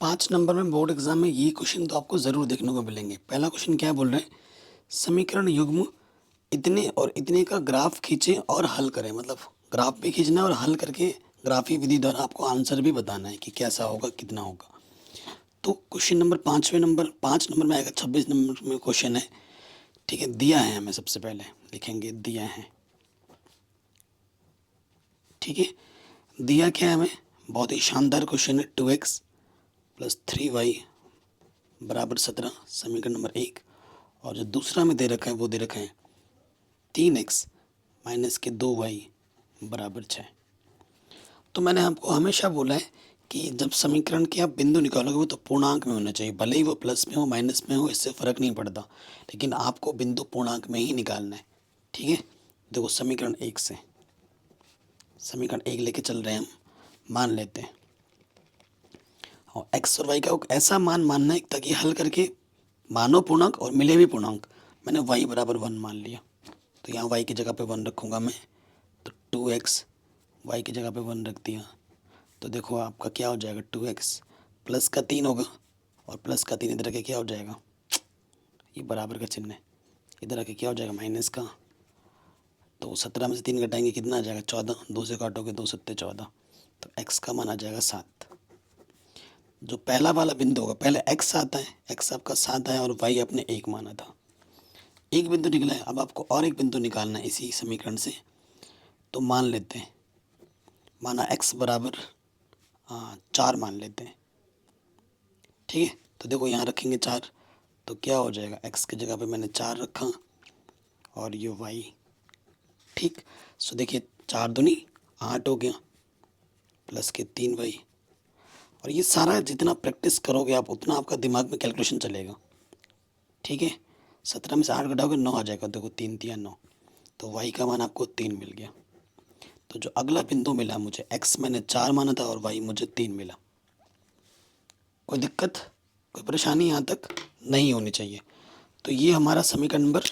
5 number में board exam में ये क्वेश्चन तो आपको ज़रूर देखने को मिलेंगे। पहला क्वेश्चन क्या बोल रहे हैं, समीकरण युग्म इतने और इतने का ग्राफ खींचें और हल करें। मतलब ग्राफ भी खींचना है और हल करके ग्राफी विधि द्वारा आपको आंसर भी बताना है कि कैसा होगा, कितना होगा। तो क्वेश्चन नंबर 5 नंबर में आएगा, 26 नंबर में क्वेश्चन है। ठीक है, दिया है हमें, सबसे पहले लिखेंगे दिया है। ठीक है, दिया क्या है हमें, बहुत ही शानदार क्वेश्चन है। 2x प्लस 3y बराबर 17, समीकरण नंबर 1। और जो दूसरा में दे रखा है वो दे रखा है 3x माइनस के 2y बराबर 6। तो मैंने आपको हमेशा बोला है कि जब समीकरण के आप बिंदु निकालोगे वो तो पूर्णांक में होना चाहिए, भले ही वो प्लस में हो माइनस में हो, इससे फ़र्क नहीं पड़ता, लेकिन आपको बिंदु पूर्णांक में ही निकालना है। ठीक है, देखो समीकरण 1 से समीकरण 1 लेके चल रहे हैं हम, मान लेते हैं। और एक्स और वाई का ऐसा मान मानना है ताकि हल करके मानो पूर्णांक और मिले भी पूर्णांक। मैंने y बराबर 1 मान लिया, तो यहाँ y की जगह पे 1 रखूँगा मैं, तो 2x y की जगह पे 1 रख दिया। तो देखो आपका क्या हो जाएगा, 2x प्लस का 3 होगा और प्लस का 3 इधर के क्या हो जाएगा, ये बराबर का चिन्ह है, इधर आके क्या हो जाएगा माइनस का। तो 17 में से 3 घटाएंगे कितना आ जाएगा 14, 2 से काटोगे 2 सत्ते 14, तो x का मान आ जाएगा 7। जो पहला वाला बिंदु होगा, पहले x आता है, x आपका 7 है और y आपने 1 माना था, एक बिंदु निकला है। अब आपको और एक बिंदु निकालना है इसी समीकरण से। तो मान लेते हैं, माना x बराबर 4 मान लेते हैं। ठीक है, तो देखो यहाँ रखेंगे 4, तो क्या हो जाएगा, x की जगह पे मैंने 4 रखा और ये y। ठीक, सो देखिए 4 दूनी 8 हो गया, प्लस के 3y। और ये सारा जितना प्रैक्टिस करोगे आप उतना आपका दिमाग में कैलकुलेशन चलेगा। ठीक है, 17 में से 8 घटाओगे 9 आ जाएगा, देखो 3 तिया 9, तो y का मान आपको 3 मिल गया। तो जो अगला बिंदु मिला मुझे, x मैंने 4 माना था और y मुझे 3 मिला। कोई दिक्कत, कोई परेशानी यहाँ तक नहीं होनी चाहिए। तो ये हमारा समीकरण नंबर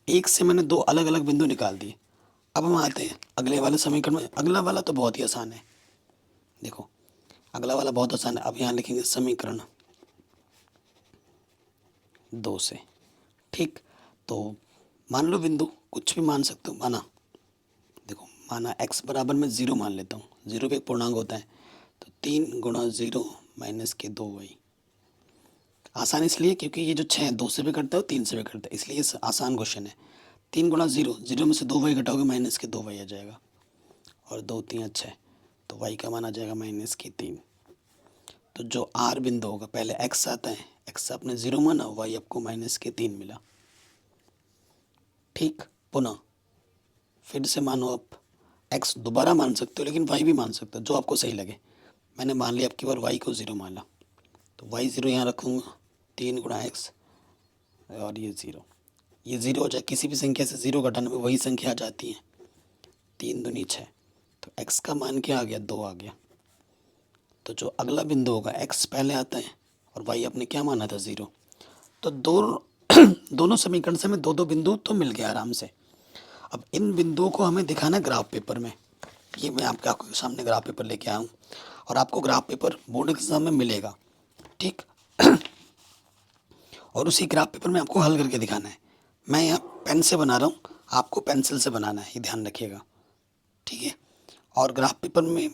1 से मैंने 2 अलग अलग बिंदु निकाल दिए। अब हम आते हैं अगले वाले समीकरण में। अगला वाला तो बहुत ही आसान है, देखो अगला वाला बहुत आसान है। अब यहाँ लिखेंगे समीकरण 2 से। ठीक, तो मान लो बिंदु, कुछ भी मान सकते हो, माना देखो, माना x बराबर में 0 मान लेता हूँ, 0 पे एक पूर्णांक होता है, तो 3 गुणा 0 माइनस के 2y। आसान इसलिए क्योंकि ये जो 6 2 से भी कटता है और 3 से भी कटता है, इसलिए ये आसान क्वेश्चन है। 3 गुणा 0, 0 में से 2y घटाओगे माइनस के 2y आ जाएगा, और 2 3 6, तो y का मान आ जाएगा माइनस के 3। तो जो r बिंदु होगा, पहले x आता है, x आपने 0 माना, y आपको माइनस के 3 मिला। ठीक, पुनः फिर से मानो आप x दोबारा मान सकते हो, लेकिन y भी मान सकते हो, जो आपको सही लगे। मैंने मान लिया आपकी बार y को 0 माना, तो y 0 यहाँ रखूँगा, 3 गुणा x और ये 0, ये 0 हो जाए। किसी भी संख्या से 0 घटाने में वही संख्या आ जाती है, 3 दूनी 6, तो x का मान क्या आ गया, 2 आ गया। तो जो अगला बिंदु होगा, x पहले आता है और y आपने क्या माना था 0, तो दोनों समीकरण से हमें 2 बिंदु तो मिल गया आराम से। अब इन बिंदुओं को हमें दिखाना ग्राफ पेपर में। ये मैं आपके सामने ग्राफ पेपर लेके आया हूँ और आपको ग्राफ पेपर बोर्ड एग्जाम में मिलेगा। ठीक, और उसी ग्राफ पेपर में आपको हल करके दिखाना है। मैं यहाँ पेन से बना रहा हूँ, आपको पेंसिल से बनाना है, ये ध्यान रखिएगा। ठीक है, और ग्राफ पेपर में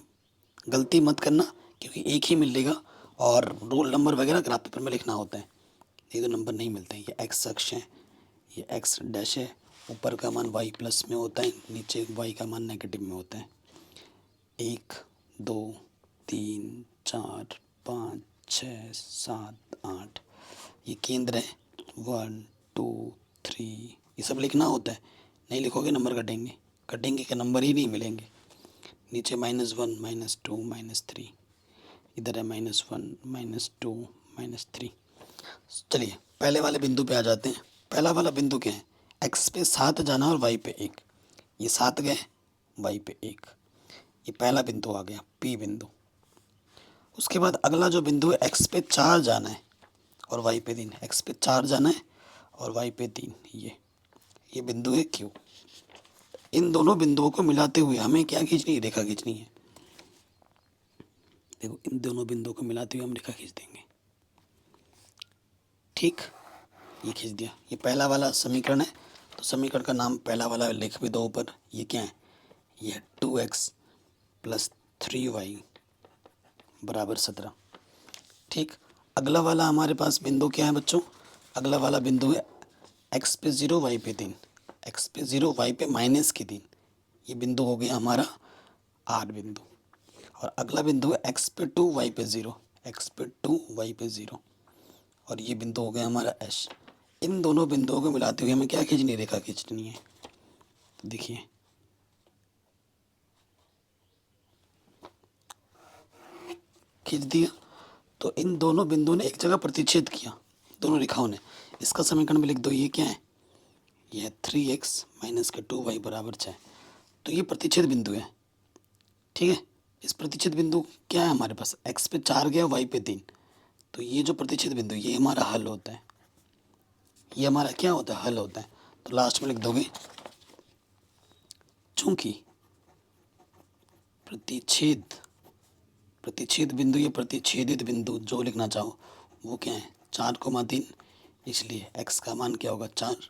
गलती मत करना क्योंकि एक ही मिलेगा और रोल नंबर वगैरह ग्राफ पेपर में लिखना होता है, ये तो नंबर नहीं मिलते हैं। ये एक्स अक्ष है, ये एक्स डैश है, ऊपर का मान वाई प्लस में होता है, नीचे वाई का मान नेगेटिव में होता है। 1 2 3 4 5 6 7 8, ये केंद्र है, 1 2 3, ये सब लिखना होता है। नहीं लिखोगे नंबर कटेंगे, कटेंगे के नंबर ही नहीं मिलेंगे। नीचे -1 -2 -3, इधर है -1 -2 -3। चलिए पहले वाले बिंदु पे आ जाते हैं। पहला वाला बिंदु क्या है, एक्स पे 7 जाना और वाई पे 1, ये 7 गए, वाई पे 1, ये पहला बिंदु आ गया, पी बिंदु। उसके बाद अगला जो बिंदु है, एक्स पे 4 जाना है और वाई पे 3, एक्स पे 4 जाना है और वाई पे 3, ये बिंदु है क्यू। इन दोनों बिंदुओं को मिलाते हुए हमें क्या खींचनी है, रेखा खींचनी है। देखो इन दोनों बिंदुओं को मिलाते हुए हम रेखा खींच देंगे। ठीक, ये खींच दिया। ये पहला वाला समीकरण है, तो समीकरण का नाम पहला वाला लिख भी दो ऊपर। ये क्या है? ये है 2x प्लस 3y बराबर 17। ठीक, अगला वाला हमारे पास बिंदु क्या है बच्चों? अगला वाला बिंदु है x पे 0 y पे 3, x पे 0 y पे माइनस की 3। ये बिंदु हो गया हमारा आर बिंदु। और अगला बिंदु है x पे 2 y पे 0, x पे 2 y पे 0, और ये बिंदु हो गया हमारा एस। इन दोनों बिंदुओं को मिलाते हुए हमें क्या खींचनी? रेखा खींचनी है। तो देखिए खींच दिया। तो इन दोनों बिंदुओं ने एक जगह प्रतिच्छेद किया, दोनों रेखाओं ने। इसका समीकरण में लिख दो। ये क्या है? ये है 3x माइनस के 2y बराबर 6। तो ये प्रतिच्छेद बिंदु है। ठीक है, इस प्रतिच्छेद बिंदु क्या है हमारे पास? x पे 4 गया, y पे 3। तो ये जो प्रतिच्छेद बिंदु ये हमारा हल होता है। ये हमारा क्या होता है? हल होता है। तो लास्ट में लिख दोगे चूंकि प्रतिच्छेद प्रतिच्छेद बिंदु या प्रतिच्छेदित बिंदु जो लिखना चाहो वो क्या है? 4,3, इसलिए x का मान क्या होगा? 4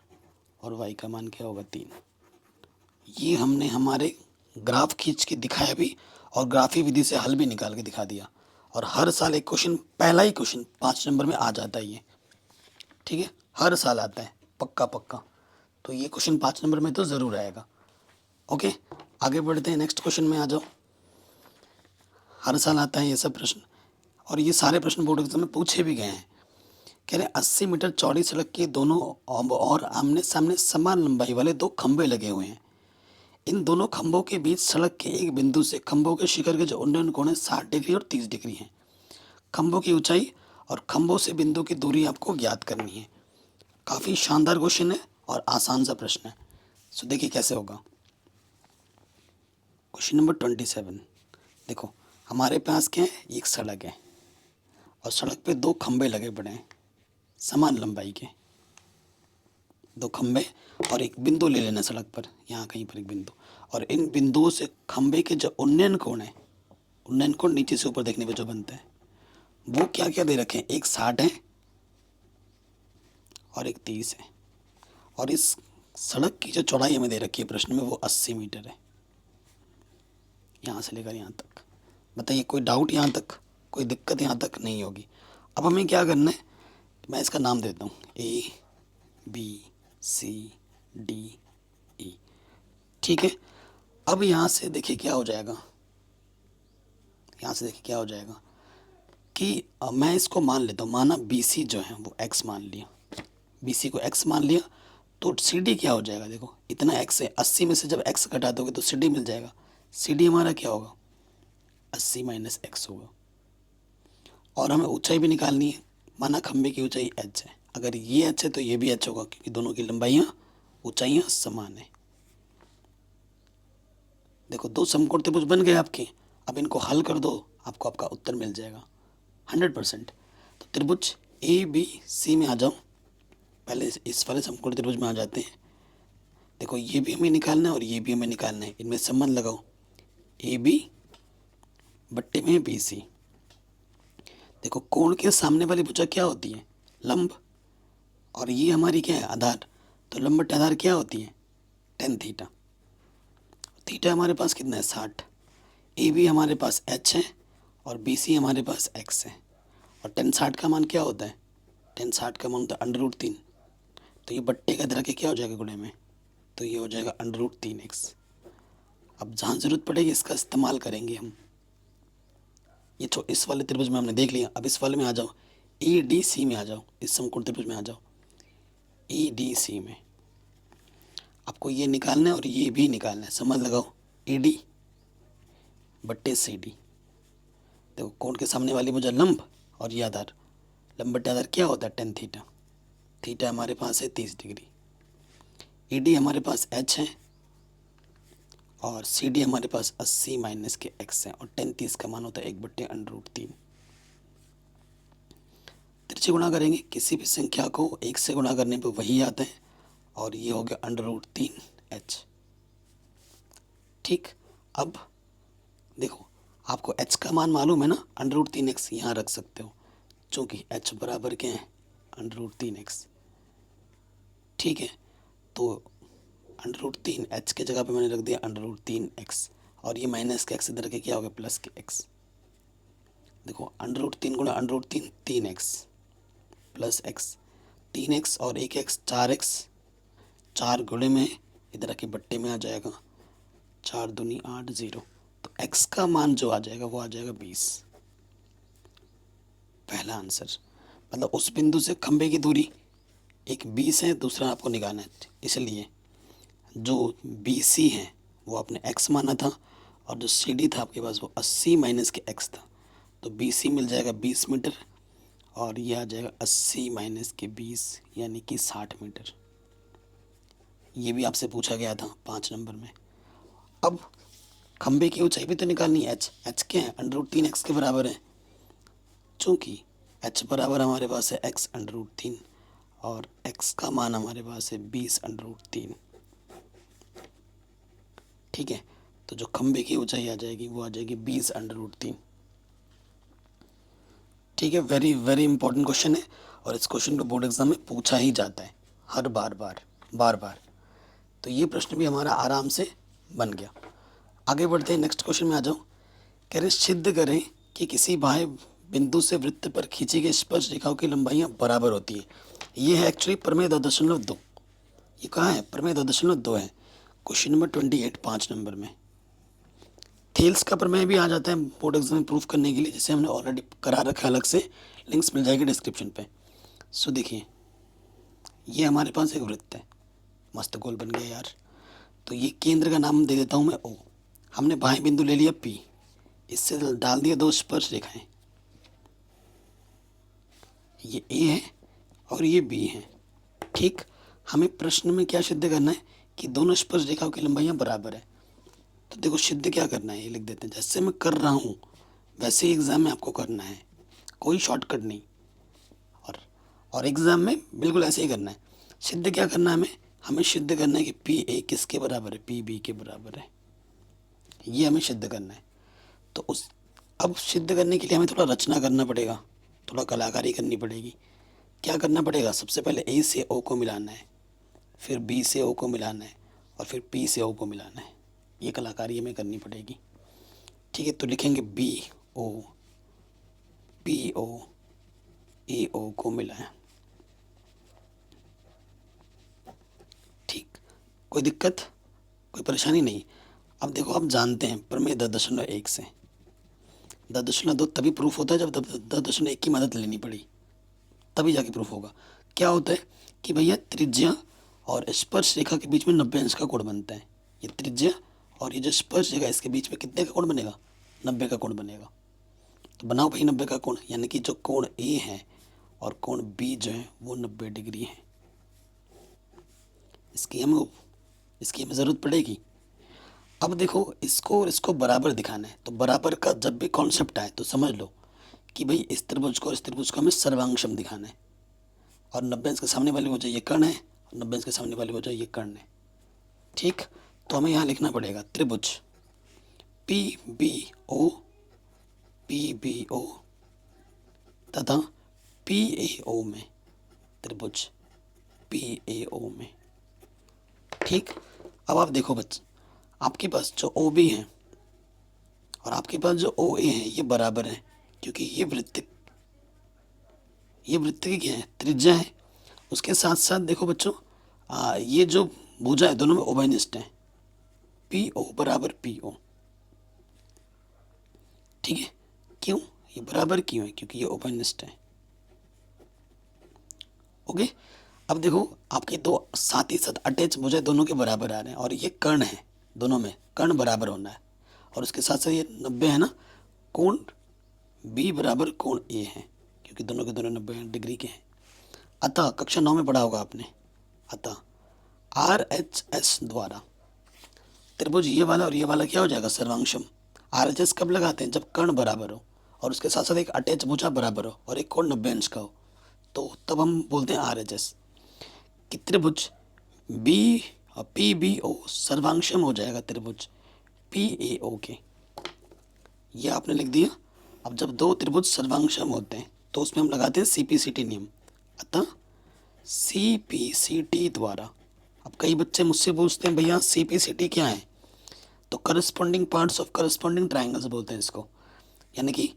और y का मान क्या होगा? 3। ये हमने हमारे ग्राफ खींच के दिखाया भी और ग्राफी विधि से हल भी निकाल के दिखा दिया। और हर साल एक क्वेश्चन, पहला ही क्वेश्चन 5 नंबर में आ जाता है ये। ठीक है, हर साल आता है, पक्का पक्का। तो ये क्वेश्चन 5 नंबर में तो ज़रूर आएगा। ओके, आगे बढ़ते हैं, नेक्स्ट क्वेश्चन में आ जाओ। हर साल आता है ये सब प्रश्न, और ये सारे प्रश्न बोर्ड एग्जाम में पूछे भी गए हैं। कह रहे 80 मीटर चौड़ी सड़क के दोनों और आमने सामने समान लंबाई वाले दो खंभे लगे हुए हैं। इन दोनों खंभों के बीच सड़क के एक बिंदु से खंभों के शिखर के जो उन्नयन कोण है 60 डिग्री और 30 डिग्री हैं। खंभों की ऊंचाई और खंभों से बिंदु की दूरी आपको ज्ञात करनी है। काफ़ी शानदार क्वेश्चन है और आसान सा प्रश्न है। सो देखिए कैसे होगा। Question number 27। देखो हमारे पास क्या है? एक सड़क है और सड़क पे दो खंभे लगे पड़े हैं समान लंबाई के, दो खंभे और एक बिंदु ले लेना सड़क पर, यहाँ कहीं पर एक बिंदु। और इन बिंदुओं से खंभे के जो उन्नयन कोण है, उन्नयन कोण नीचे से ऊपर देखने पे जो बनता है, वो क्या क्या दे रखे हैं? एक 60 है और एक 30 है। और इस सड़क की जो चौड़ाई हमें दे रखी है प्रश्न में वो 80 मीटर है, यहाँ से लेकर यहाँ तक। बताइए कोई डाउट यहाँ तक? कोई दिक्कत यहाँ तक नहीं होगी। अब हमें क्या करना है? मैं इसका नाम देता हूँ ABCDE। ठीक है, अब यहाँ से देखिए क्या हो जाएगा। यहाँ से देखिए क्या हो जाएगा कि मैं इसको मान लेता हूँ, माना BC जो है वो x मान लिया, BC को x मान लिया, तो CD क्या हो जाएगा? देखो इतना x है, 80 में से जब x घटा दोगे तो CD मिल जाएगा। CD हमारा क्या होगा? 80 माइनस x होगा। और हमें ऊंचाई भी निकालनी है, माना खंबे की ऊंचाई h है। अगर ये h है तो ये भी h होगा, क्योंकि दोनों की लंबाइयाँ ऊंचाइयाँ समान है। देखो दो समकोण त्रिभुज बन गए आपके। अब इनको हल कर दो, आपको आपका उत्तर मिल जाएगा 100%। तो त्रिभुज ABC में आ जाओ। पहले इस वाले समकोण त्रिभुज में आ जाते हैं। देखो ये भी हमें निकालना है और ये भी हमें निकालना है। इनमें संबंध लगाओ, AB बट्टे में BC। देखो कोण के सामने वाली भुजा क्या होती है? लंब। और ये हमारी क्या है? आधार। तो लंब बट्टे आधार क्या होती है? tan theta. थीटा हमारे पास कितना है? 60। AB हमारे पास h है और BC हमारे पास x है। और tan 60 का मान क्या होता है? tan 60 का मान होता है √3। तो ये बट्टे का इधर के क्या हो जाएगा गुणे में? तो ये हो जाएगा √3x। अब जहाँ ज़रूरत पड़ेगी इसका इस्तेमाल करेंगे हम। ये इस वाले त्रिभुज में हमने देख लिया। अब इस वाले में आ जाओ, EDC में आ जाओ, इस समकोण त्रिभुज में आ जाओ। EDC में आपको ये निकालना है और ये भी निकालना है। समझ लगाओ, AD बट्टे CD। देखो कोण के सामने वाली भुजा लंब और ये आधार। लंब बट्टे आधार क्या होता है? tan theta. थीटा हमारे पास है 30 डिग्री। ED हमारे पास h है और CD हमारे पास 80 माइनस के x है। और tan 30 का मान होता है 1/√3। तिरछे गुणा करेंगे, किसी भी संख्या को 1 से गुणा करने पर वही आता है, और ये हो गया √3h। ठीक, अब देखो आपको h का मान मालूम है ना, √3x यहाँ रख सकते हो, चूँकि h बराबर क्या है, √3x। ठीक है, तो √3 h के जगह पे मैंने रख दिया √3x, और ये माइनस के x इधर के क्या हो गया, प्लस के x। देखो √3 गुणा √3 3x प्लस x, 3x और 1x 4x, 4 गुणे में इधर के बट्टे में आ जाएगा, 4 दूनी 8 0। तो x का मान जो आ जाएगा वो आ जाएगा 20। पहला आंसर, मतलब उस बिंदु से खंबे की दूरी एक 20 है, दूसरा आपको निकालना है, इसलिए जो BC है वो आपने x माना था, और जो CD था आपके पास वो 80 माइनस के x था, तो BC मिल जाएगा 20 मीटर, और ये आ जाएगा 80 माइनस के 20 यानी कि 60 मीटर। ये भी आपसे पूछा गया था 5 नंबर में। अब खंबे की ऊंचाई भी तो निकालनी है, h क्या है, √3x के बराबर है, चूँकि h बराबर हमारे पास है x √3 और x का मान हमारे पास है 20 √3। ठीक है, तो जो खंबे की ऊंचाई आ जाएगी वो आ जाएगी 20 √3। ठीक है, वेरी वेरी इंपॉर्टेंट क्वेश्चन है, और इस क्वेश्चन को बोर्ड एग्जाम में पूछा ही जाता है हर बार बार। तो ये प्रश्न भी हमारा आराम से बन गया। आगे बढ़ते हैं, नेक्स्ट क्वेश्चन में आ जाओ। कह रहे सिद्ध करें कि किसी बाह्य बिंदु से वृत्त पर खींची गई स्पर्श रेखाओं की लंबाइयाँ बराबर होती है। ये है एक्चुअली प्रमेय 2.2। ये कहाँ है, प्रमेय 2.2 है, क्वेश्चन नंबर 28 5 नंबर में। थेल्स का प्रमेय भी आ जाता है बोर्ड एग्जाम में प्रूफ करने के लिए, जिसे हमने ऑलरेडी करा रखा है अलग से, लिंक्स मिल जाएगी डिस्क्रिप्शन पे। सो देखिए, ये हमारे पास एक वृत्त है, मस्त गोल बन गया यार। तो ये केंद्र का नाम दे देता हूँ मैं O। हमने बाह्य बिंदु ले लिया P, इससे डाल दिया 2 स्पर्श रेखाएं, ये A है और ये B है। ठीक, हमें प्रश्न में क्या सिद्ध करना है कि दोनों स्पर्श रेखाओं की लंबाइयाँ बराबर है। तो देखो सिद्ध क्या करना है, ये लिख देते हैं, जैसे मैं कर रहा हूँ वैसे ही एग्ज़ाम में आपको करना है, कोई शॉर्टकट नहीं। और एग्ज़ाम में बिल्कुल ऐसे ही करना है। सिद्ध क्या करना है, हमें सिद्ध करना है कि PA किसके बराबर है, PB के बराबर है, ये हमें सिद्ध करना है। तो उस अब सिद्ध करने के लिए हमें थोड़ा रचना करना पड़ेगा, थोड़ा कलाकारी करनी पड़ेगी। क्या करना पड़ेगा, सबसे पहले A से O को मिलाना है, फिर B से O को मिलाना है, और फिर P से O को मिलाना है। ये कलाकारी हमें करनी पड़ेगी। ठीक है, तो लिखेंगे BO PO AO को मिलाएं। ठीक, कोई दिक्कत, कोई परेशानी नहीं। अब देखो, आप जानते हैं प्रमेय 10.1 से 10.2 तभी प्रूफ होता है जब 10.1 की मदद लेनी पड़ी, तभी जाके प्रूफ होगा। क्या होता है कि भैया त्रिज्या और स्पर्श रेखा के बीच में 90 अंश का कोण बनता है। ये त्रिज्या और ये जो स्पर्श रेखा, इसके बीच में कितने का कोण बनेगा, 90 का कोण बनेगा। तो बनाओ भाई 90 का कोण, यानी कि जो कोण A है और कोण B जो है वो 90 डिग्री है। इसकी हमें ज़रूरत पड़ेगी। अब देखो, इसको और इसको बराबर दिखाना है, तो बराबर का जब भी कॉन्सेप्ट आए तो समझ लो कि भाई इस त्रिभुज को इस त्रिभुज को हमें सर्वांगसम दिखाना है, और 90 अंश के सामने वाली वजह ये कर्ण है, और 90 अंश के सामने वाली वजह ये कर्ण है। ठीक, तो हमें यहाँ लिखना पड़ेगा त्रिभुज PBO तथा PAO में, त्रिभुज PAO में। ठीक, अब आप देखो बच्चे, आपके पास जो OB है और आपके पास जो OA है ये बराबर है, क्योंकि ये वृत्त की क्या है, त्रिज्या है। उसके साथ साथ देखो बच्चों, ये जो भुजा है दोनों में ओबेनिस्ट है, PO बराबर PO। ठीक है, क्यों ये बराबर क्यों है, क्योंकि ये ओबेनिस्ट है। ओके, अब देखो आपके दो साथ ही साथ अटैच भुजा दोनों के बराबर आ रहे हैं, और ये कर्ण है, दोनों में कर्ण बराबर होना है, और उसके साथ साथ ये 90 है ना, कोण B बराबर कोण A है, क्योंकि दोनों के दोनों 90 डिग्री के हैं। अतः कक्षा 9 में पढ़ा होगा आपने, अतः RHS द्वारा त्रिभुज ये वाला और ये वाला क्या हो जाएगा, सर्वांगसम। RHS कब लगाते हैं, जब कर्ण बराबर हो और उसके साथ साथ एक अटैच भुजा बराबर हो और एक कोण 90 अंश का हो, तो तब हम बोलते हैं RHS। कि त्रिभुज B और PBO सर्वांगसम हो जाएगा त्रिभुज PAO के। ये आपने लिख दिया। अब जब दो त्रिभुज सर्वांगसम होते हैं तो उसमें हम लगाते हैं सीपीसीटी नियम। अतः सीपीसीटी द्वारा, अब कई बच्चे मुझसे पूछते हैं भैया सीपीसीटी क्या है, तो corresponding parts of corresponding triangles बोलते हैं इसको। यानी कि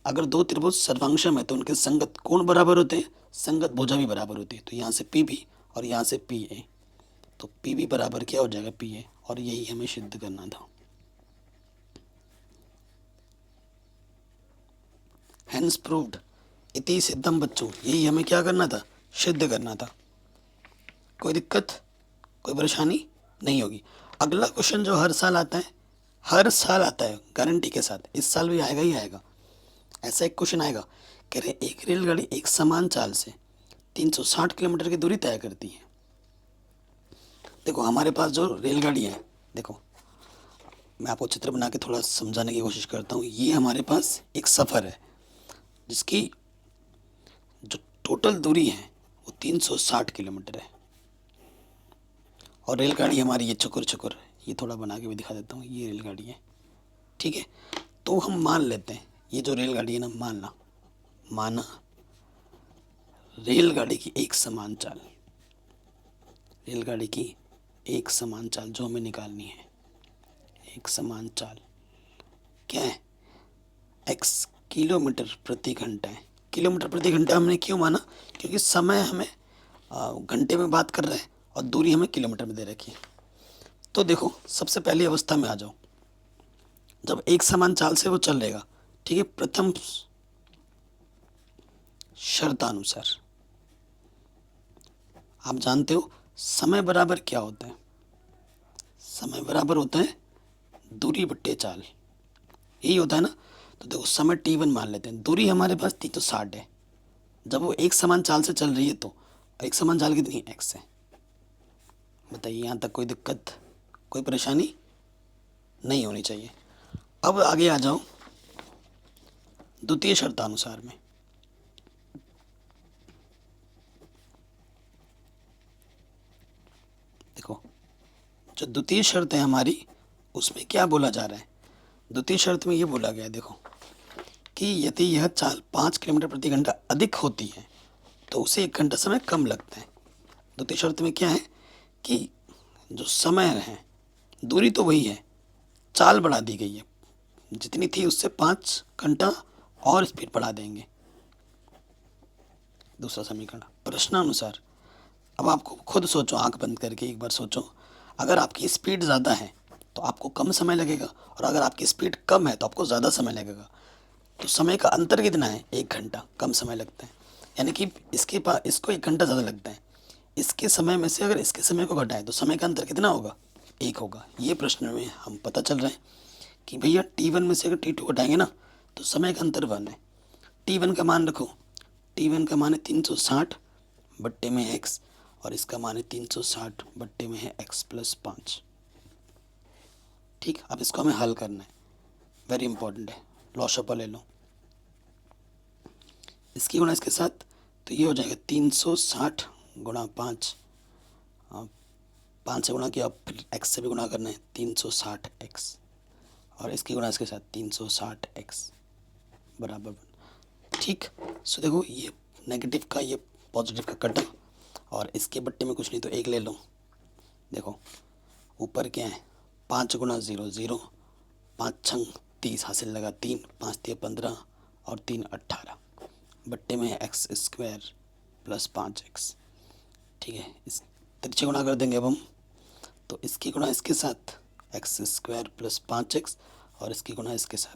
अगर दो त्रिभुज सर्वांगसम है तो उनके संगत कोण बराबर होते हैं, संगत भुजा भी बराबर होती है। तो यहाँ से पी बी और यहाँ से पी ए, तो पी बी बराबर क्या हो जाएगा पी ए, और यही हमें सिद्ध करना था। हैंस प्रूव्ड इति सिद्धम बच्चों, यही हमें क्या करना था, सिद्ध करना था। कोई दिक्कत, कोई परेशानी नहीं होगी। अगला क्वेश्चन जो हर साल आता है, हर साल आता है गारंटी के साथ, इस साल भी आएगा ही आएगा। ऐसा एक क्वेश्चन आएगा, कह रहे एक रेलगाड़ी एक समान चाल से 360 किलोमीटर की दूरी तय करती है। देखो हमारे पास जो रेलगाड़ी है, देखो मैं आपको चित्र बना के थोड़ा समझाने की कोशिश करता हूँ। ये हमारे पास एक सफ़र है जिसकी जो टोटल दूरी है वो 360 किलोमीटर है, और रेलगाड़ी हमारी ये चुकुर चुकुर, ये थोड़ा बना के भी दिखा देता हूँ, ये रेलगाड़ी है, ठीक है। तो हम मान लेते हैं ये जो रेलगाड़ी है ना, माना रेलगाड़ी की एक समान चाल, रेलगाड़ी की एक समान चाल जो हमें निकालनी है, एक समान चाल क्या है, एक्स किलोमीटर प्रति घंटा है। किलोमीटर प्रति घंटा हमने क्यों माना, क्योंकि समय हमें घंटे में बात कर रहे हैं और दूरी हमें किलोमीटर में दे रखी है। तो देखो सबसे पहली अवस्था में आ जाओ, जब एक समान चाल से वो चल रहेगा, ठीक है। प्रथम शर्तानुसार आप जानते हो समय बराबर क्या होता है, समय बराबर होता है दूरी बट्टे चाल, यही होता है ना। तो देखो समय t1 मान लेते हैं, दूरी हमारे पास 360 है, जब वो एक समान चाल से चल रही है तो एक समान चाल कितनी x है, बताइए। यहाँ तक कोई दिक्कत, कोई परेशानी नहीं होनी चाहिए। अब आगे आ जाओ द्वितीय शर्तानुसार में। देखो जो द्वितीय शर्त है हमारी, उसमें क्या बोला जा रहा है, द्वितीय शर्त में ये बोला गया है, देखो कि यदि यह चाल 5 किलोमीटर प्रति घंटा अधिक होती है तो उसे 1 घंटा समय कम लगता है। द्वितीय शर्त में क्या है कि जो समय है, दूरी तो वही है, चाल बढ़ा दी गई है, जितनी थी उससे 5 घंटा और स्पीड बढ़ा देंगे। दूसरा समीकरण प्रश्नानुसार। अब आपको खुद सोचो, आंख बंद करके एक बार सोचो, अगर आपकी स्पीड ज़्यादा है तो आपको कम समय लगेगा, और अगर आपकी स्पीड कम है तो आपको ज़्यादा समय लगेगा। तो समय का अंतर कितना है, 1 घंटा, कम समय लगता है। यानी कि इसके पास इसको 1 घंटा ज़्यादा लगता है, इसके समय में से अगर इसके समय को घटाएं तो समय का अंतर कितना होगा, 1 होगा। ये प्रश्न में हम पता चल रहा है कि भैया t1 में से अगर t2 घटाएंगे ना तो समय का अंतर 1 है। t1 का मान रखो, t1 का मान है 360 बट्टे में x, और इसका मान है 360 बट्टे में है x प्लस 5। ठीक, अब इसको हमें हल करना है, वेरी इंपॉर्टेंट है, लॉशअप ले लो इसकी गुणा इसके साथ, तो ये हो जाएगा 360 गुणा 5, 5 से गुणा किया, फिर x से भी गुणा करना है 360x, और इसकी गुणा इसके साथ 360x बराबर 1। ठीक, सो देखो ये नेगेटिव का ये पॉजिटिव का कटा, और इसके बट्टे में कुछ नहीं तो 1 ले लो। देखो ऊपर क्या है, 5 गुणा 0 0, 5 छंग 30 हासिल लगा 3, 5 तिया 15 और 3 18, बट्टे में है एक्स स्क्वायर प्लस 5x। ठीक है, इस तिरछे गुणा कर देंगे अब हम, तो इसकी गुणा इसके साथ एक्स स्क्वायर प्लस 5x, और इसकी गुणा इसके साथ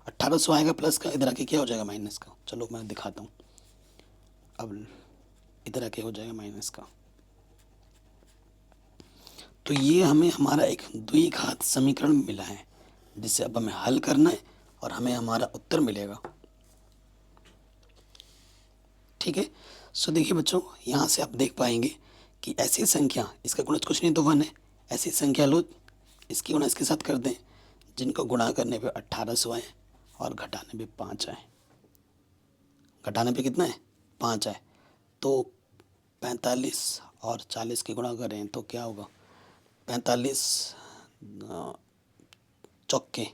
1800 आएगा प्लस का, इधर आके क्या हो जाएगा माइनस का। चलो मैं दिखाता हूँ, अब इधर आके हो जाएगा माइनस का। तो ये हमें हमारा एक द्विघात समीकरण मिला है, जिसे अब हमें हल करना है और हमें हमारा उत्तर मिलेगा। ठीक है, सो देखिए बच्चों, यहाँ से आप देख पाएंगे कि ऐसी संख्या, इसका गुणज कुछ नहीं तो 1 है, ऐसी संख्या लो इसकी गुणा इसके साथ कर दें जिनको गुणा करने पे 1800 आए और घटाने पे 5 आए। घटाने पे कितना है, 5 आए, तो 45 और 40 की गुणा करें तो क्या होगा, 45 चौके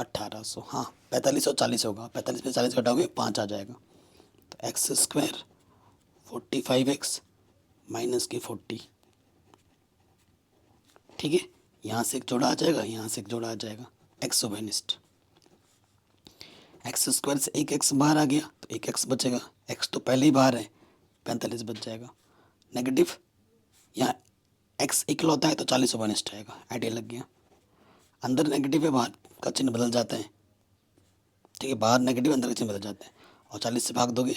1800, हाँ 45 और 40 होगा, 45 में 40 घटाओगे 5 आ जाएगा। तो एक्स स्क्वायर 45x माइनस की 40, ठीक है। यहाँ से एक जोड़ा आ जाएगा, यहाँ से एक जोड़ा आ जाएगा, एक्स ओवेनिस्ट। एक्स स्क्वायर से एक एक्स बाहर आ गया तो एक एक्स बचेगा, एक्स तो पहले ही बाहर है, 45 बच जाएगा। नेगेटिव, यहाँ एक्स इकलौता है तो 40 ओवेनिस्ट आएगा, आइडिया लग गया। अंदर नेगेटिव है, बाहर का चिन्ह बदल जाता है, ठीक है, बाहर नेगेटिव अंदर का चिन्ह बदल जाता है, और 40 से भाग दोगे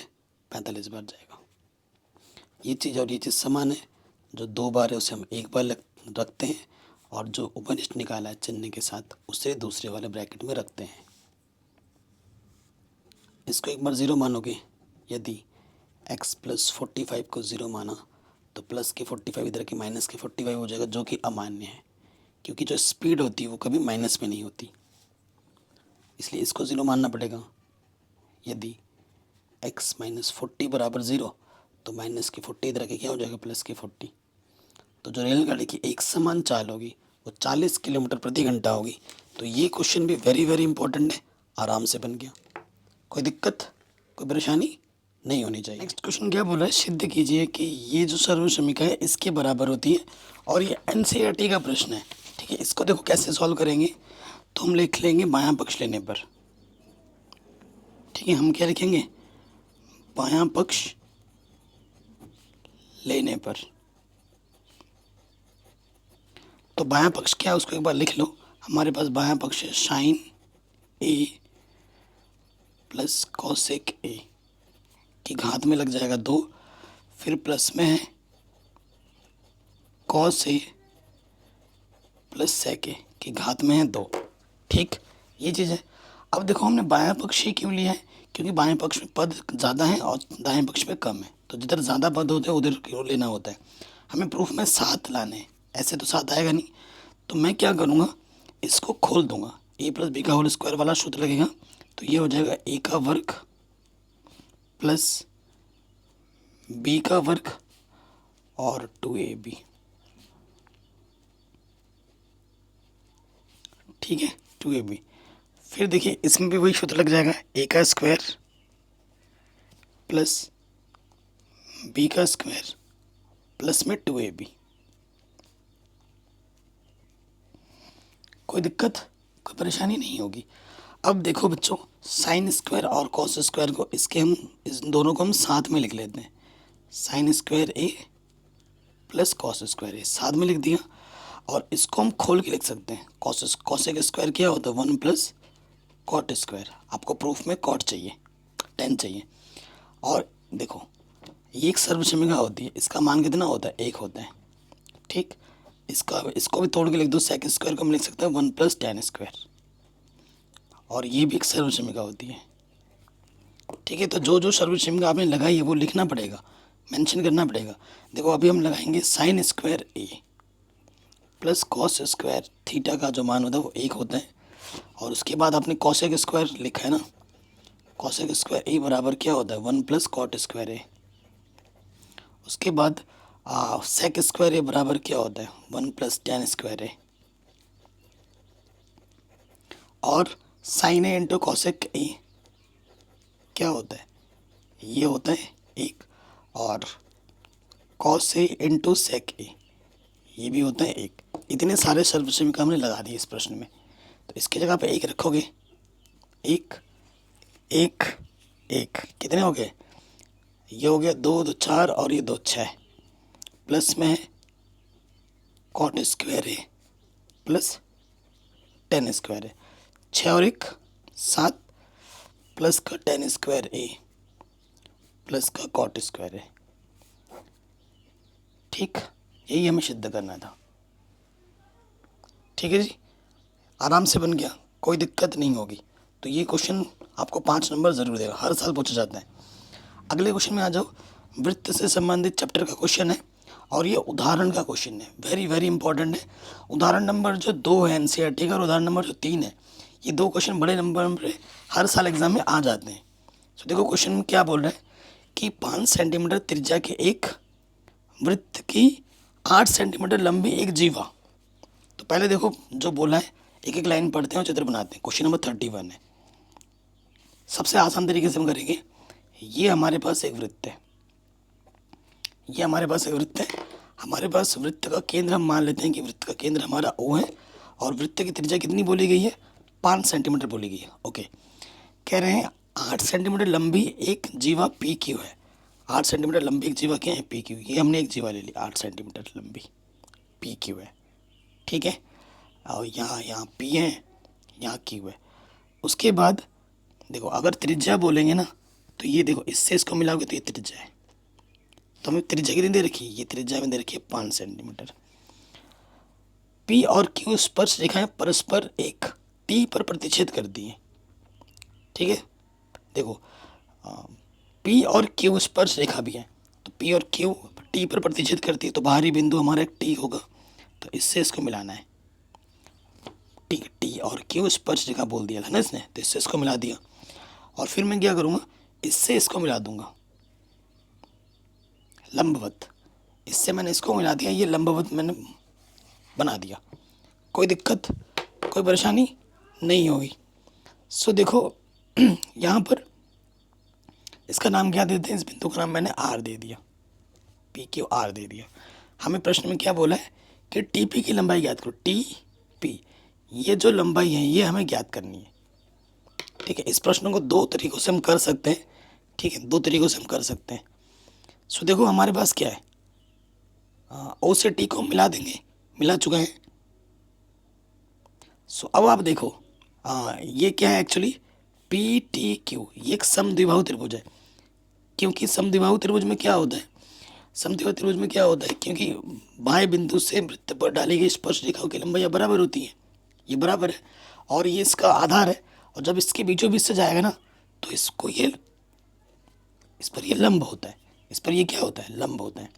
45 बार जाएगा। ये चीज़ और ये चीज़ समान है, जो 2 बार है उसे हम 1 बार रखते हैं, और जो ओवेनिस्ट निकाला है चिन्ह के साथ उसे दूसरे वाले ब्रैकेट में रखते हैं। इसको एक बार 0 मानोगे, यदि x प्लस 45 को 0 माना तो प्लस की 45 इधर की माइनस की 45 हो जाएगा, जो कि अमान्य है, क्योंकि जो स्पीड होती है वो कभी माइनस में नहीं होती, इसलिए इसको 0 मानना पड़ेगा। यदि x माइनस 40 बराबर 0 तो माइनस की 40 इधर की क्या हो जाएगा, प्लस की 40। तो जो रेलगाड़ी की एक समान चाल होगी वो 40 किलोमीटर प्रति घंटा होगी। तो ये क्वेश्चन भी वेरी वेरी इंपॉर्टेंट है, आराम से बन गया, कोई दिक्कत कोई परेशानी नहीं होनी चाहिए। नेक्स्ट क्वेश्चन क्या बोल रहा है, सिद्ध कीजिए कि ये जो सर्वसमीका है इसके बराबर होती है, और ये एनसीईआरटी का प्रश्न है, ठीक है। इसको देखो कैसे सॉल्व करेंगे, तो हम लिख लेंगे बायां पक्ष लेने पर, ठीक है। हम क्या लिखेंगे, बायां पक्ष लेने पर। तो बायां पक्ष क्या है उसको एक बार लिख लो। हमारे पास बायां पक्ष है sine A plus cosec A की घात में लग जाएगा 2, फिर प्लस में है कॉस ए प्लस सेक ए की घात में है 2, ठीक, ये चीज़ है। अब देखो हमने बायां पक्ष ही क्यों लिया है, क्योंकि बाएं पक्ष में पद ज़्यादा है और दाएं पक्ष में कम है, तो जिधर ज़्यादा पद होते हैं उधर क्यों लेना होता है। हमें प्रूफ में 7 लाने हैं, ऐसे तो 7 आएगा नहीं, तो मैं क्या करूँगा, इसको खोल दूंगा, ए प्लस बी का होल स्क्वायर वाला सूत्र लगेगा, तो ये हो जाएगा ए का वर्ग प्लस बी का वर्ग और 2ab, ठीक है, 2ab। फिर देखिए इसमें भी वही सूत्र लग जाएगा, ए का स्क्वायर प्लस बी का स्क्वायर प्लस में 2ab। कोई दिक्कत कोई परेशानी नहीं होगी। अब देखो बच्चों, साइन स्क्वायर और कॉस स्क्वायर को इस दोनों को हम साथ में लिख लेते हैं, साइन स्क्वायर ए प्लस कॉस स्क्वायर ए साथ में लिख दिया, और इसको हम खोल के लिख सकते हैं, कॉसेक स्क्वायर क्या होता है 1 प्लस कॉट स्क्वायर। आपको प्रूफ में कॉट चाहिए, 10 चाहिए। और देखो ये एक सर्वसमीका होती है, इसका मान कितना होता है, 1 होता है, ठीक। इसको भी तोड़ के लिख दो, सेक स्क्वायर को हम लिख सकते हैं 1 प्लस tan स्क्वायर, और ये भी एक सर्वसमीका होती है, ठीक है। तो जो जो सर्वसमीका आपने लगाई है वो लिखना पड़ेगा, मेंशन करना पड़ेगा। देखो अभी हम लगाएंगे साइन स्क्वायर ए प्लस कॉस स्क्वायर थीटा का जो मान होता है वो 1 होता है, और उसके बाद आपने कॉसेक स्क्वायर लिखा है ना, कॉसेक स्क्वायर ए बराबर क्या होता है 1 प्लस कॉट स्क्वायर ए। उसके बाद सेक स्क्वायर ए बराबर क्या होता है 1 प्लस tan स्क्वायर ए, और sine A into cosec A क्या होता है, ये होता है 1, और कॉस ए इंटू सेक ए ये भी होता है 1। इतने सारे सर्वसमीका हमने लगा दिए इस प्रश्न में, तो इसकी जगह पे 1 रखोगे, 1 1 1 कितने हो गए, ये हो गया 2 2 4 और ये 2 6, प्लस में है कॉट स्क्वायर ए प्लस tan स्क्वायर ए, 6 और 1 7 प्लस का tan स्क्वायर ए प्लस का कॉट स्क्वायर ए, ठीक, यही हमें सिद्ध करना था, ठीक है जी, आराम से बन गया, कोई दिक्कत नहीं होगी। तो ये क्वेश्चन आपको 5 नंबर ज़रूर देगा, हर साल पूछा जाता है। अगले क्वेश्चन में आ जाओ, वृत्त से संबंधित चैप्टर का क्वेश्चन है, और ये उदाहरण का क्वेश्चन है, वेरी वेरी इंपॉर्टेंट है। उदाहरण नंबर जो 2 है एनसीईआरटी का, और उदाहरण नंबर जो 3 है, ये 2 क्वेश्चन बड़े नंबर में हर साल एग्जाम में आ जाते हैं। तो देखो क्वेश्चन में क्या बोल रहा है कि 5 सेंटीमीटर त्रिज्या के एक वृत्त की 8 सेंटीमीटर लंबी एक जीवा। तो पहले देखो जो बोला है एक एक लाइन पढ़ते हैं और चित्र बनाते हैं। क्वेश्चन नंबर 31 है। सबसे आसान तरीके से हम करेंगे। ये हमारे पास एक वृत्त है, ये हमारे पास एक वृत्त है। हमारे पास वृत्त का केंद्र, हम मान लेते हैं कि वृत्त का केंद्र हमारा O है और वृत्त की त्रिज्या कितनी बोली गई है, 5 सेंटीमीटर बोली गई है। ओके, कह रहे हैं 8 सेंटीमीटर लंबी एक जीवा पी क्यू है। 8 सेंटीमीटर लंबी एक जीवा क्या है, पी क्यू। ये हमने एक जीवा ले ली 8 सेंटीमीटर लंबी, पी क्यू है, ठीक है। और यहाँ पी है, यहाँ क्यू है। उसके बाद देखो, अगर त्रिज्या बोलेंगे ना तो ये देखो, इससे इसको मिलाओगे तो ये त्रिज्या है। तो हमें त्रिज्या कितनी दे रखी है, ये त्रिज्या में दे रखी है 5 सेंटीमीटर। पी और क्यू स्पर्श रेखाएं परस्पर एक टी पर प्रतिच्छेद कर दी है, ठीक है। देखो पी और क्यू स्पर्श रेखा भी है, तो पी और क्यू टी पर प्रतिच्छेद करती है, तो बाहरी बिंदु हमारा एक टी होगा, तो इससे इसको मिलाना है। टी और क्यू स्पर्श रेखा बोल दिया था ना इसने, तो इससे इसको मिला दिया। और फिर मैं क्या करूँगा, इससे इसको मिला दूंगा लंबवत। इससे मैंने इसको मिला दिया, ये लंबवत मैंने बना दिया। कोई दिक्कत, कोई परेशानी नहीं होगी। सो देखो यहाँ पर इसका नाम क्या देते हैं, इस बिंदु का नाम मैंने आर दे दिया, पी क्यू आर दे दिया। हमें प्रश्न में क्या बोला है कि टी पी की लंबाई ज्ञात करो। टी पी, ये जो लंबाई है ये हमें ज्ञात करनी है, ठीक है। इस प्रश्न को दो तरीकों से हम कर सकते हैं, ठीक है, दो तरीकों से हम कर सकते हैं। सो देखो हमारे पास क्या है, ओ से टी को मिला देंगे, मिला चुका है। सो अब आप देखो ये क्या है एक्चुअली, पी टी क्यू, ये एक समद्विबाहु त्रिभुज है। क्योंकि समद्विबाहु त्रिभुज में क्या होता है, समद्विबाहु त्रिभुज में क्या होता है, क्योंकि बाएं बिंदु से वृत्त पर डाली गई स्पर्श रेखाओं की लंबाई बराबर होती है, ये बराबर है और ये इसका आधार है। और जब इसके बीचों बीच से जाएगा ना तो इसको ये, इस पर ये लंब होता है, इस पर ये क्या होता है, लंब होता है।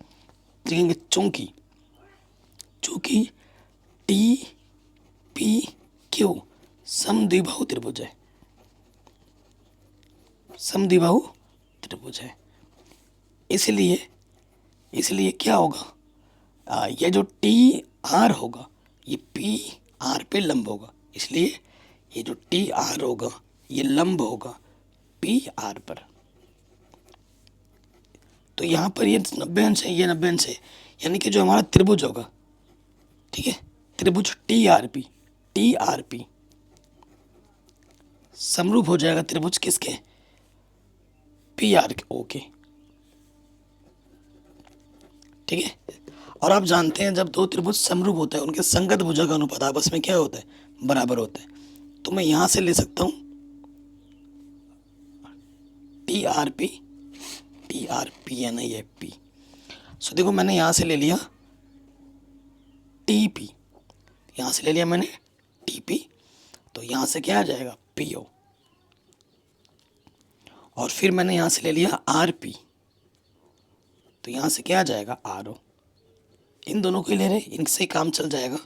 देखेंगे चूंकि टी पी क्यू समद्विबाहु त्रिभुज है, समद्विबाहु त्रिभुज है, इसलिए क्या होगा, ये जो टी आर होगा ये पी आर पे लंब होगा, इसलिए ये जो टी आर होगा ये लंब होगा पी आर पर। तो यहाँ पर ये 90 अंश है, ये 90 अंश है, यानी कि जो हमारा त्रिभुज होगा, ठीक है, त्रिभुज टी आर पी समरूप हो जाएगा त्रिभुज किसके, पी आर के, ओके, ठीक है। और आप जानते हैं जब दो त्रिभुज समरूप होता है उनके संगत भुजा का अनुपात आपस में क्या होता है, बराबर होता है। तो मैं यहां से ले सकता हूं टी आर पी है ना, ये पी। सो देखो मैंने यहां से ले लिया टी पी, यहां से ले लिया मैंने टी पी, तो यहां से क्या आ जाएगा, पी ओ। और फिर मैंने यहां से ले लिया आर पी, तो यहां से क्या आ जाएगा, आर ओ। इन दोनों को ही ले रहे, इनसे ही काम चल जाएगा।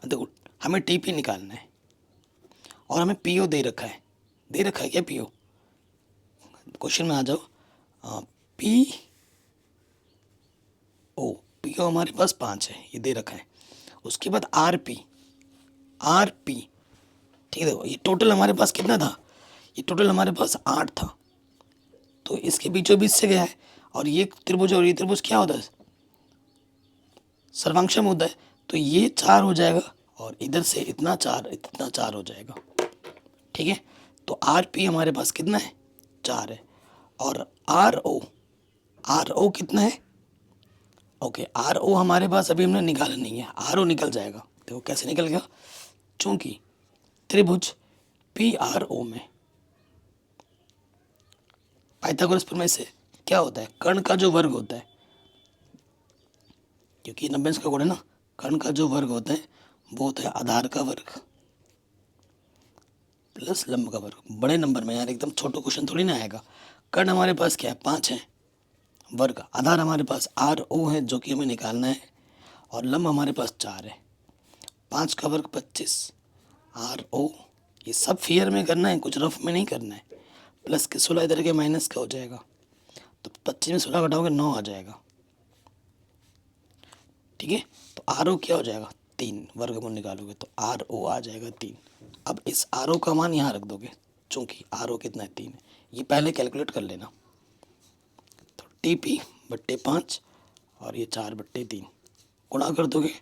देखो हमें टी पी निकालना है और हमें पी ओ दे रखा है क्या, पी ओ। क्वेश्चन में आ जाओ, पी ओ हमारे पास 5 है, ये दे रखा है। उसके बाद आर पी, ठीक है। देखो ये टोटल हमारे पास कितना था, ये टोटल हमारे पास 8 था, तो इसके बीचों बीच से गया है। और ये त्रिभुज और ये त्रिभुज क्या होता है, सर्वांक्षम होता है, तो ये 4 हो जाएगा और इधर से इतना 4 हो जाएगा, ठीक है। तो आर पी हमारे पास कितना है, 4 है। और आर ओ कितना है, ओके, आर ओ हमारे पास अभी हमने निकाला नहीं है, आर ओ निकल जाएगा। देखो कैसे निकल गया, चूंकि त्रिभुज पी आर ओ में पाइथागोरस प्रमेय से क्या होता है, कर्ण का जो वर्ग होता है, क्योंकि 90 अंश का गुण है ना, कर्ण का जो वर्ग होता है वो होता है आधार का वर्ग प्लस लंब का वर्ग। बड़े नंबर में यार एकदम छोटा क्वेश्चन थोड़ी ना आएगा। कर्ण हमारे पास क्या है, 5 है, वर्ग आधार हमारे पास आर ओ है जो कि हमें निकालना है, और लंब हमारे पास 4 है। 5 का वर्ग 25, आर ओ, ये सब फियर में करना है, कुछ रफ में नहीं करना है। प्लस के 16 इधर के माइनस का हो जाएगा, तो 25 में 16 घटाओगे 9 आ जाएगा, ठीक है। तो आर ओ क्या हो जाएगा, 3 वर्गमूल निकालोगे तो आर ओ आ जाएगा 3। अब इस आर ओ का मान यहाँ रख दोगे, चूँकि आर ओ कितना है 3 है, ये पहले कैलकुलेट कर लेना। तो टी पी बट्टे 5 और ये 4/3 गुणा कर दोगे,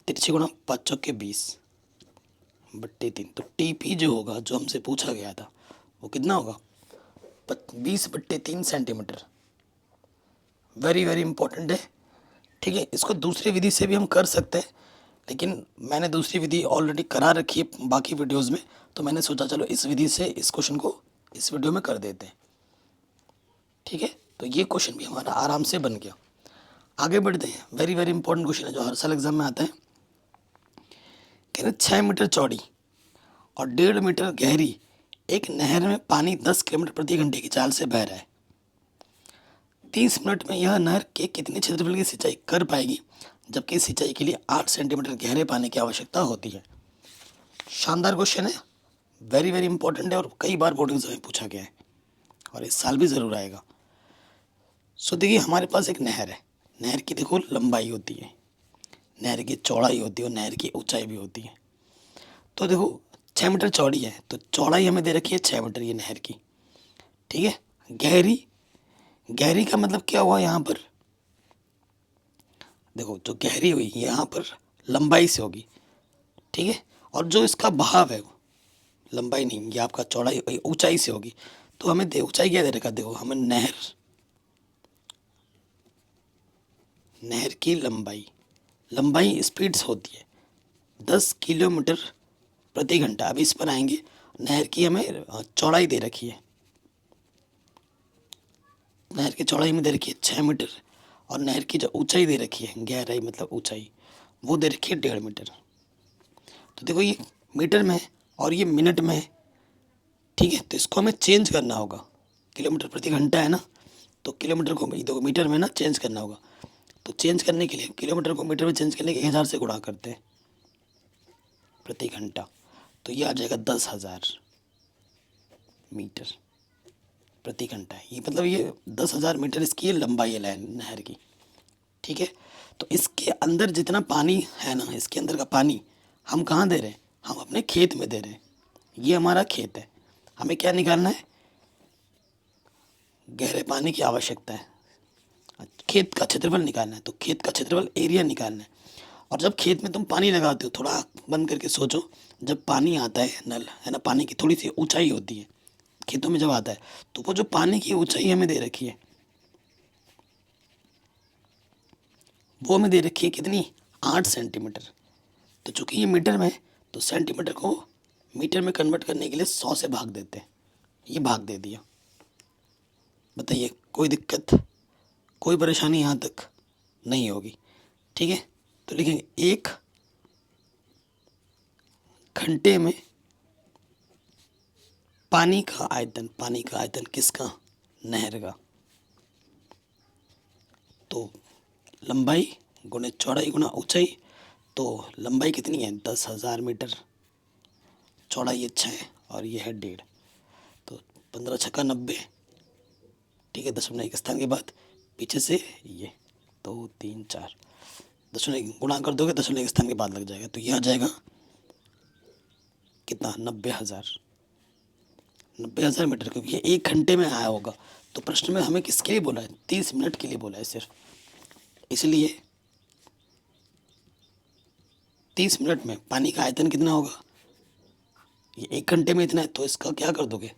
तिरछे गुणा 5 चौके 20/3। तो टी पी जो होगा, जो हमसे पूछा गया था, वो कितना होगा 20/3 सेंटीमीटर। वेरी वेरी इंपॉर्टेंट है, ठीक है। इसको दूसरी विधि से भी हम कर सकते हैं, लेकिन मैंने दूसरी विधि ऑलरेडी करा रखी है बाकी वीडियोस में, तो मैंने सोचा चलो इस विधि से इस क्वेश्चन को इस वीडियो में कर देते हैं, ठीक है। तो ये क्वेश्चन भी हमारा आराम से बन गया। आगे बढ़ते हैं। वेरी वेरी इंपॉर्टेंट क्वेश्चन है जो हर साल एग्जाम में आता है। कह रहे 6 मीटर चौड़ी और 1.5 मीटर गहरी एक नहर में पानी 10 किलोमीटर प्रति घंटे की चाल से बह रहा है। 30 मिनट में यह नहर के कितने क्षेत्रफल की सिंचाई कर पाएगी, जबकि सिंचाई के लिए 8 सेंटीमीटर गहरे पानी की आवश्यकता होती है। शानदार क्वेश्चन है, वेरी वेरी इंपॉर्टेंट है और कई बार बोर्ड एग्जाम में पूछा गया है और इस साल भी ज़रूर आएगा। सो देखिए, हमारे पास एक नहर है। नहर की देखो लंबाई होती है, नहर की चौड़ाई होती है और नहर की ऊंचाई भी होती है। तो देखो 6 मीटर चौड़ी है, तो चौड़ाई हमें दे रखी है 6 मीटर ये नहर की, ठीक है। गहरी, गहरी का मतलब क्या हुआ यहाँ पर, देखो जो गहरी हुई यहाँ पर लंबाई से होगी, ठीक है। और जो इसका बहाव है वो लंबाई नहीं, ये आपका चौड़ाई ऊंचाई से होगी। तो हमें ऊंचाई क्या दे रखा, देखो हमें नहर, नहर की लंबाई, लंबाई स्पीड से होती है 10 किलोमीटर प्रति घंटा। अब इस पर आएंगे, नहर की हमें चौड़ाई दे रखी है, नहर की चौड़ाई में दे रखी है 6 मीटर और नहर की जो ऊंचाई दे रखी है, गहराई मतलब ऊंचाई, वो दे रखी है 1.5 मीटर। तो देखो ये मीटर में है और ये मिनट में है, ठीक है। तो इसको हमें चेंज करना होगा, किलोमीटर प्रति घंटा है ना, तो किलोमीटर को देखो मीटर में ना चेंज करना होगा। तो चेंज करने के लिए किलोमीटर को मीटर में चेंज करने के 1000 से गुणा करते हैं प्रति घंटा, तो ये आ जाएगा 10,000 मीटर प्रति घंटा। ये मतलब ये 10,000 मीटर इसकी लंबाई है नहर की, ठीक है। तो इसके अंदर जितना पानी है ना, इसके अंदर का पानी हम कहाँ दे रहे हैं, हम अपने खेत में दे रहे हैं। ये हमारा खेत है, हमें क्या निकालना है, गहरे पानी की आवश्यकता है, खेत का क्षेत्रफल निकालना है। तो खेत का क्षेत्रफल एरिया निकालना है। और जब खेत में तुम पानी लगाते हो, थोड़ा आँख बंद करके सोचो, जब पानी आता है नल है ना, पानी की थोड़ी सी ऊंचाई होती है खेतों में जब आता है, तो वो जो पानी की ऊंचाई हमें दे रखी है, वो हमें दे रखी है कितनी, 8 सेंटीमीटर। तो चूंकि ये मीटर में है, तो सेंटीमीटर को मीटर में कन्वर्ट करने के लिए 100 से भाग देते हैं। ये भाग दे दिया, बताइए कोई दिक्कत, कोई परेशानी यहाँ तक नहीं होगी, ठीक है। तो लिखेंगे 1 घंटे में पानी का आयतन, पानी का आयतन किसका, नहर का। तो लंबाई गुणे चौड़ाई गुणा ऊंचाई, तो लंबाई कितनी है 10,000 मीटर, चौड़ाई ये 6 और ये है 1.5, तो 15 छक्का 90, ठीक है। दशमलव एक स्थान के बाद पीछे से ये 2 3 4 दशमलव गुणा कर दोगे, दशमलव एक स्थान के बाद लग जाएगा, तो ये आ जाएगा कितना 90,000 मीटर, क्योंकि ये 1 घंटे में आया होगा। तो प्रश्न में हमें किसके लिए बोला है, 30 मिनट के लिए बोला है सिर्फ, इसलिए 30 मिनट में पानी का आयतन कितना होगा, ये 1 घंटे में इतना है, तो इसका क्या कर दोगे,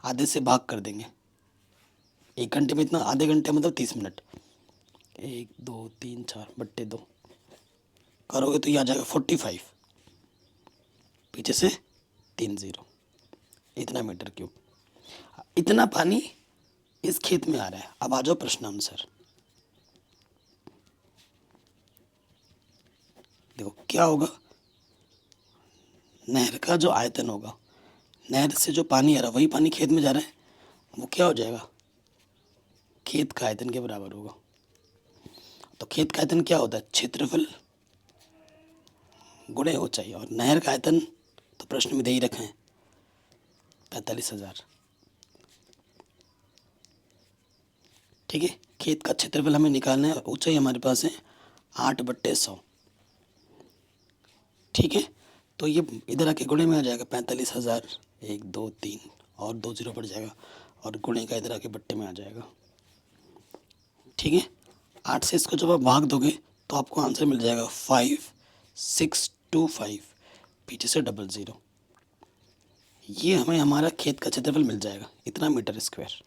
आधे से भाग कर देंगे। 1 घंटे में इतना, आधे घंटे मतलब 30 मिनट, 1 2 3 4/2 करोगे तो ये आ जाएगा 45, पीछे से 3 0, इतना मीटर क्यूब। इतना पानी इस खेत में आ रहा है। अब आ जाओ प्रश्न आंसर, देखो क्या होगा, नहर का जो आयतन होगा, नहर से जो पानी आ रहा है वही पानी खेत में जा रहा है, वो क्या हो जाएगा, खेत का आयतन के बराबर होगा। तो खेत का आयतन क्या होता है, क्षेत्रफल गुणे ऊंचाई, और नहर का आयतन तो प्रश्न में दे ही रखे हैं 45,000, ठीक है। खेत का क्षेत्रफल हमें निकालना है, ऊंचाई हमारे पास है 8/100, ठीक है, तो ये इधर आके गुणे में आ जाएगा 45,000, 1 2 3 और 2 जीरो पड़ जाएगा और गुणे का इधर आके बट्टे में आ जाएगा। ठीक है, 8 से इसको जब आप भाग दोगे तो आपको आंसर मिल जाएगा 5625, पीछे से 00। ये हमें हमारा खेत का क्षेत्रफल मिल जाएगा, इतना मीटर स्क्वायर।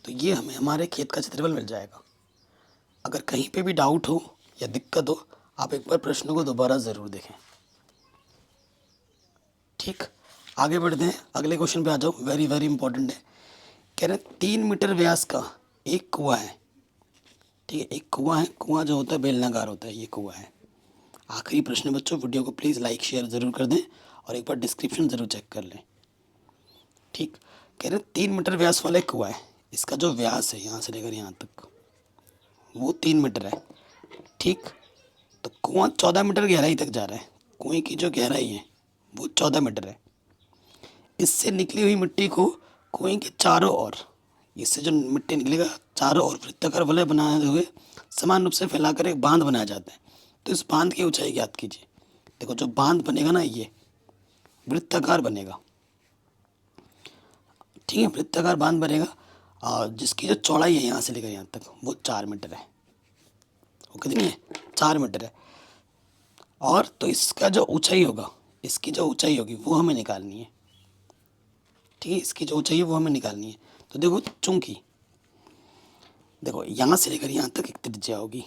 तो ये हमें हमारे खेत का क्षेत्रफल मिल जाएगा। अगर कहीं पे भी डाउट हो या दिक्कत हो, आप एक बार प्रश्न को दोबारा ज़रूर देखें। ठीक, आगे बढ़ते हैं, अगले क्वेश्चन पे आ जाओ। वेरी वेरी इंपॉर्टेंट है। कह रहे 3 मीटर व्यास का एक कुआं है। ठीक है, एक कुआं है, कुआं जो होता है बेलनाकार होता है, ये कुआं है। आखिरी प्रश्न बच्चों, वीडियो को प्लीज़ लाइक शेयर ज़रूर कर दें और एक बार डिस्क्रिप्शन ज़रूर चेक कर लें। ठीक, कह रहे 3 मीटर व्यास वाला एक कुआं है, इसका जो व्यास है यहाँ से लेकर यहाँ तक वो 3 मीटर है। ठीक, तो कुआं 14 मीटर गहराई तक जा रहा है। कुएं की जो गहराई है वो 14 मीटर है। इससे निकली हुई मिट्टी को कुएं के चारों ओर, इससे जो मिट्टी निकलेगा चारों ओर वृत्ताकार वलय बनाए हुए समान रूप से फैलाकर एक बांध बनाया जाता है। तो इस बांध की ऊंचाई ज्ञात कीजिए। देखो जो बांध बनेगा ना, ये वृत्ताकार बनेगा। ठीक है, वृत्ताकार बांध बनेगा और जिसकी जो चौड़ाई है यहाँ से लेकर यहाँ तक वो 4 मीटर है। वो कितनी है? 4 मीटर है। और तो इसका जो ऊंचाई होगा, इसकी जो ऊंचाई होगी वो हमें निकालनी है। ठीक है, इसकी जो ऊंचाई है वो हमें निकालनी है। तो देखो, चूंकि देखो यहाँ से लेकर यहाँ तक एक त्रिज्या होगी।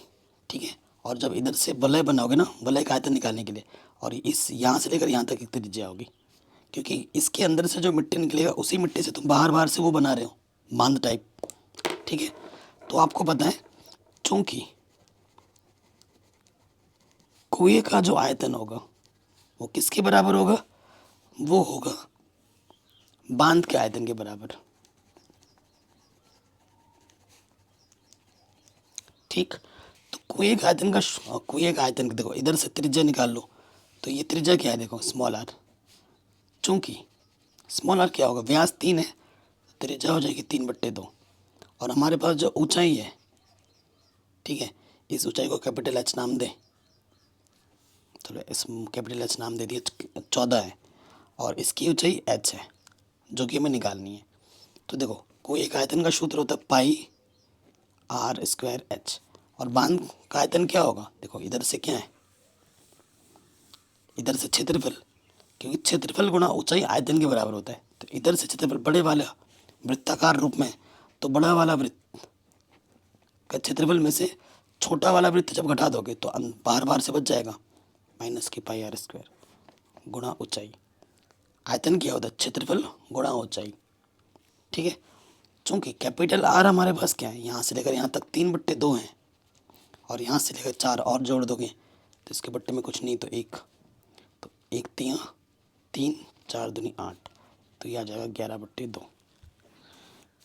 ठीक है, और जब इधर से वलय बनाओगे ना, वलय का आयतन निकालने के लिए, और इस यहाँ से लेकर यहाँ तक एक त्रिज्या होगी, क्योंकि इसके अंदर से जो मिट्टी निकलेगा उसी मिट्टी से तुम बाहर बाहर से वो बना रहे हो, बांध टाइप। ठीक है, तो आपको पता है चूंकि कुएं का जो आयतन होगा वो किसके बराबर होगा? वो होगा बांध के आयतन के बराबर। ठीक, तो कुएं का आयतन कुएं का आयतन देखो, इधर से त्रिज्या निकाल लो, तो ये त्रिज्या क्या है? देखो स्मॉल आर। चूंकि स्मॉल आर क्या होगा? व्यास 3 है, त्रिज्या हो जाएगी 3/2। और हमारे पास जो ऊंचाई है, ठीक है, इस ऊंचाई को कैपिटल एच नाम दे। चलो इस कैपिटल एच नाम दे दिया, 14 है, और इसकी ऊंचाई एच है जो कि हमें निकालनी है। तो देखो, कोई एक आयतन का सूत्र होता है पाई आर स्क्वायर एच, और बांध का आयतन क्या होगा? देखो इधर से क्या है, इधर से क्षेत्रफल, क्योंकि क्षेत्रफल गुणा ऊंचाई आयतन के बराबर होता है। तो इधर से क्षेत्रफल बड़े वाला वृत्ताकार रूप में, तो बड़ा वाला वृत्त का क्षेत्रफल में से छोटा वाला वृत्त जब घटा दोगे तो बाहर बाहर से बच जाएगा, माइनस की पाई आर स्क्वायर गुणा ऊंचाई। आयतन क्या होता है? क्षेत्रफल गुणा ऊंचाई। ठीक है, चूंकि कैपिटल आर हमारे पास क्या है, यहाँ से लेकर यहाँ तक 3/2 है, और यहाँ से लेकर 4 और जोड़ दोगे तो इसके बट्टे में कुछ नहीं तो 1, तो 1 3 3 4 दूनी 8, तो ये आ जाएगा 11/2।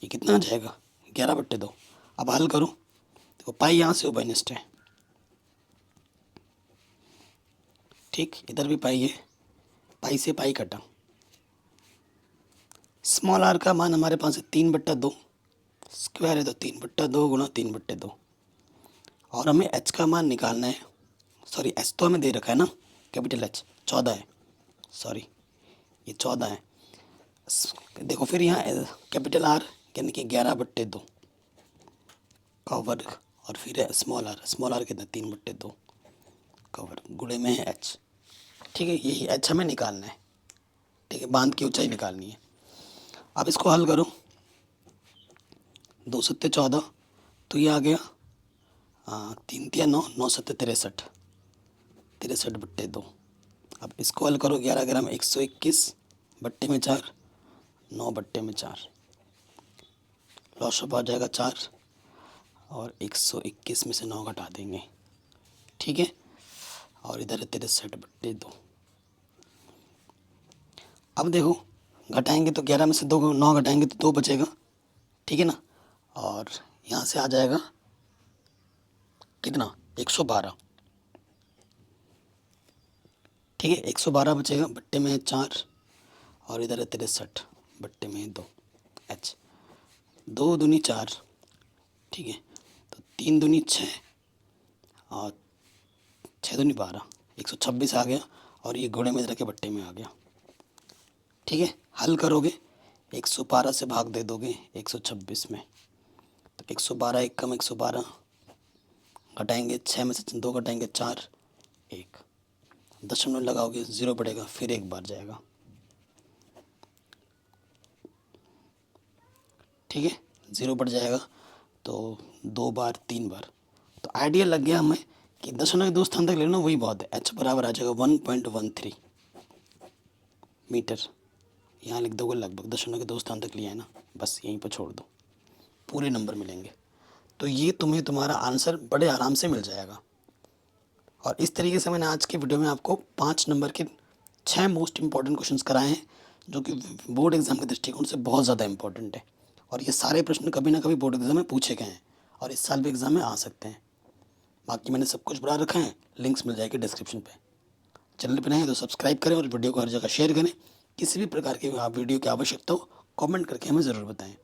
ये कितना आ जाएगा? 11/2। अब हल करो, देखो पाई यहाँ से माइनस है। ठीक, इधर भी पाई है, पाई से पाई कटा। स्मॉल आर का मान हमारे पास है 3/2, स्क्वायर है तो 3/2 गुणा 3/2, और हमें एच का मान निकालना है। सॉरी, एच तो हमें दे रखा है ना, कैपिटल एच 14 है, सॉरी ये 14 है। देखो फिर यहाँ कैपिटल आर यानी कि 11/2 का वर्ग, और फिर है स्मॉल आर कितना? 3/2 का वर्ग, गुणे में है एच। ठीक है, यही एच हमें निकालना है। ठीक है, बांध की ऊंचाई निकालनी है। अब इसको हल करो, 2 सत्ते 14, तो ये आ गया 3 3 9, 9 सत्ते 63, 63/2। अब इसको हल करो, 11 ग्राम 121 बट्टे में 4, 9 बट्टे में 4, लॉस आ जाएगा 4, और 121 में से 9 घटा देंगे। ठीक है, और इधर है 63/2। अब देखो घटाएंगे तो 11 में से 9 घटाएंगे तो 2 बचेगा। ठीक है ना, और यहाँ से आ जाएगा कितना? 112। ठीक है, 112 बचेगा, बट्टे में है 4, और इधर है 63, बट्टे में है 2 एच, 2 दूनी 4। ठीक है, तो 3 दूनी 6, और 6 दूनी 12, 126 आ गया और ये घोड़े में इधर के बट्टे में आ गया। ठीक है, हल करोगे 112 से भाग दे दोगे 126 में, तो 112 एक कम 112 घटाएंगे, 6 में से 2 घटाएंगे 4, 1 दशमलव लगाओगे 0 पड़ेगा, फिर एक बार जाएगा। ठीक है, 0 पड़ जाएगा तो 2 बार 3 बार। तो आइडिया लग गया हमें कि दशमलव के 2 स्थान तक लेना वही बहुत है। h बराबर आ जाएगा 1.13 मीटर। यहाँ लिख दोगे लगभग, दशमलव के 2 स्थान तक लिया है ना, बस यहीं पर छोड़ दो, पूरे नंबर मिलेंगे। तो ये तुम्हें तुम्हारा आंसर बड़े आराम से मिल जाएगा। और इस तरीके से मैंने आज के वीडियो में आपको 5 नंबर के 6 मोस्ट इंपॉर्टेंट क्वेश्चंस कराए हैं, जो कि बोर्ड एग्जाम के दृष्टिकोण से बहुत ज़्यादा इंपॉर्टेंट है। और ये सारे प्रश्न कभी ना कभी बोर्ड एग्जाम में पूछे गए हैं और इस साल भी एग्जाम में आ सकते हैं। बाकी मैंने सब कुछ बढ़ा रखा है, लिंक्स मिल जाएगी डिस्क्रिप्शन पे। चैनल पर नए हैं तो सब्सक्राइब करें और वीडियो को हर जगह शेयर करें। किसी भी प्रकार की वीडियो की आवश्यकता हो कमेंट करके हमें ज़रूर बताएं।